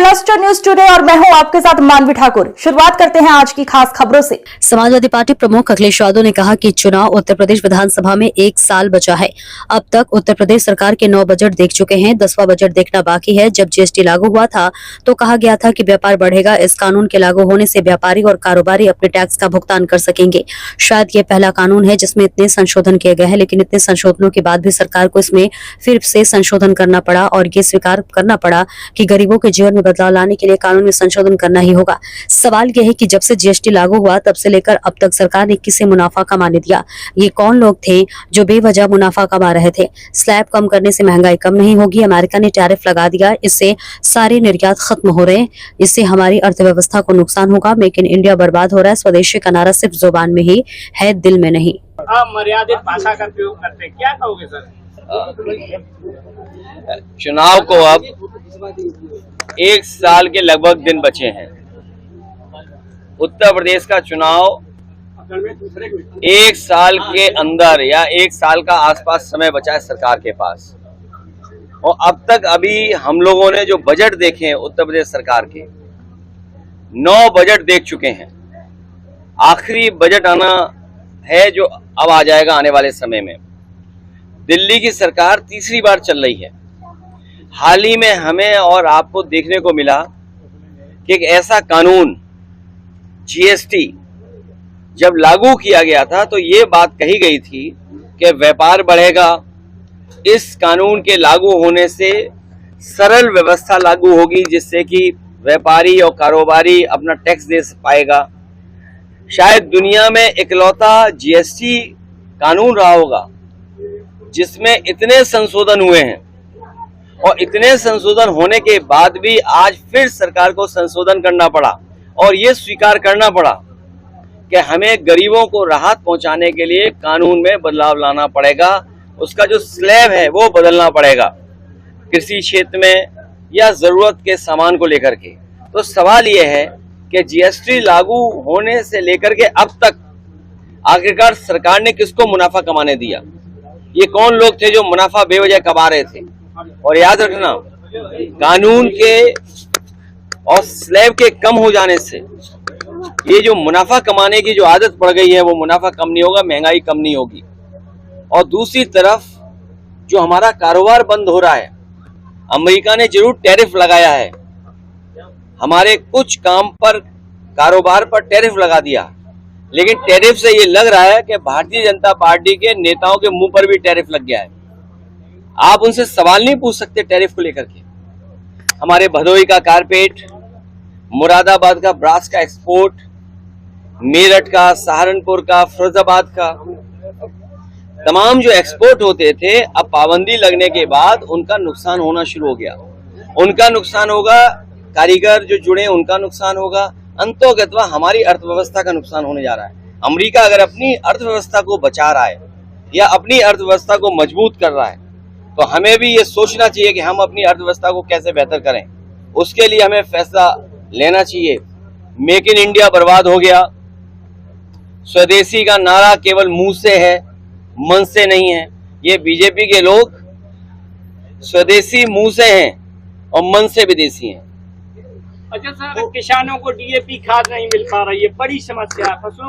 Cluster news today और मैं हूं आपके साथ मानवी ठाकुर। शुरुआत करते हैं आज की खास खबरों से। समाजवादी पार्टी प्रमुख अखिलेश यादव ने कहा कि चुनाव उत्तर प्रदेश विधानसभा में 1 साल बचा है। अब तक उत्तर प्रदेश सरकार के 9 बजट देख चुके हैं, 10वां बजट देखना बाकी है। जब जीएसटी लागू हुआ था तो कहा गया था कि व्यापार बढ़ेगा। इस कानून के लागू होने से व्यापारी और कारोबारी अपने टैक्स का भुगतान कर सकेंगे। शायद ये पहला कानून है जिसमें इतने संशोधन किए गए हैं, लेकिन इतने संशोधनों के बाद भी सरकार को इसमें फिर से संशोधन करना पड़ा और ये स्वीकार करना पड़ा कि गरीबों के जीवन में बदलाव लाने के लिए कानून में संशोधन करना ही होगा। सवाल यह है कि जब से जीएसटी लागू हुआ तब से लेकर अब तक सरकार ने किसे मुनाफा कमाने दिया? ये कौन लोग थे जो बेवजह मुनाफा कमा रहे थे? स्लैब कम करने से महंगाई कम नहीं होगी। अमेरिका ने टैरिफ लगा दिया, इससे सारे निर्यात खत्म हो रहे हैं। इससे हमारी अर्थव्यवस्था को नुकसान होगा। मेक इन इंडिया बर्बाद हो रहा है। स्वदेशी का नारा सिर्फ जुबान में ही है, दिल में नहीं। अमर्यादित भाषा का प्रयोग करते हैं, क्या कहोगे सर? चुनाव को अब 1 साल के लगभग दिन बचे हैं। उत्तर प्रदेश का चुनाव 1 साल के अंदर या 1 साल का आसपास समय बचा है सरकार के पास। और अब तक अभी हम लोगों ने जो बजट देखे हैं उत्तर प्रदेश सरकार के, 9 बजट देख चुके हैं। आखिरी बजट आना है जो अब आ जाएगा आने वाले समय में। दिल्ली की सरकार तीसरी बार चल रही है। हाल ही में हमें और आपको देखने को मिला कि एक ऐसा कानून जीएसटी जब लागू किया गया था तो ये बात कही गई थी कि व्यापार बढ़ेगा। इस कानून के लागू होने से सरल व्यवस्था लागू होगी जिससे कि व्यापारी और कारोबारी अपना टैक्स दे पाएगा। शायद दुनिया में इकलौता जीएसटी कानून रहा होगा जिसमें इतने संशोधन हुए हैं। और इतने संशोधन होने के बाद भी आज फिर सरकार को संशोधन करना पड़ा और ये स्वीकार करना पड़ा कि हमें गरीबों को राहत पहुंचाने के लिए कानून में बदलाव लाना पड़ेगा। उसका जो स्लैब है वो बदलना पड़ेगा कृषि क्षेत्र में या जरूरत के सामान को लेकर के। तो सवाल ये है कि जीएसटी लागू होने से लेकर के अब तक आखिरकार सरकार ने किसको मुनाफा कमाने दिया? ये कौन लोग थे जो मुनाफा बेवजह कमा रहे थे? और याद रखना, कानून के और स्लैब के कम हो जाने से ये जो मुनाफा कमाने की जो आदत पड़ गई है वो मुनाफा कम नहीं होगा, महंगाई कम नहीं होगी। और दूसरी तरफ जो हमारा कारोबार बंद हो रहा है, अमेरिका ने जरूर टैरिफ लगाया है, हमारे कुछ काम पर कारोबार पर टैरिफ लगा दिया, लेकिन टैरिफ से ये लग रहा है कि भारतीय जनता पार्टी के नेताओं के मुंह पर भी टैरिफ लग गया है। आप उनसे सवाल नहीं पूछ सकते टैरिफ को लेकर के। हमारे भदोही का कारपेट, मुरादाबाद का ब्रास का एक्सपोर्ट, मेरठ का, सहारनपुर का, फिरोजाबाद का, तमाम जो एक्सपोर्ट होते थे अब पाबंदी लगने के बाद उनका नुकसान होना शुरू हो गया। उनका नुकसान होगा, कारीगर जो जुड़े उनका नुकसान होगा, अंतोगत्वा हमारी अर्थव्यवस्था का नुकसान होने जा रहा है। अमेरिका अगर अपनी अर्थव्यवस्था को बचा रहा है या अपनी अर्थव्यवस्था को मजबूत कर रहा है तो हमें भी ये सोचना चाहिए कि हम अपनी अर्थव्यवस्था को कैसे बेहतर करें। उसके लिए हमें फैसला लेना चाहिए। मेक इन इंडिया बर्बाद हो गया। स्वदेशी का नारा केवल मुंह से है, मन से नहीं है। ये बीजेपी के लोग स्वदेशी मुंह से हैं और मन से विदेशी हैं। अच्छा सर, किसानों को डीएपी खाद नहीं मिल पा रही है, बड़ी समस्या है। फसलों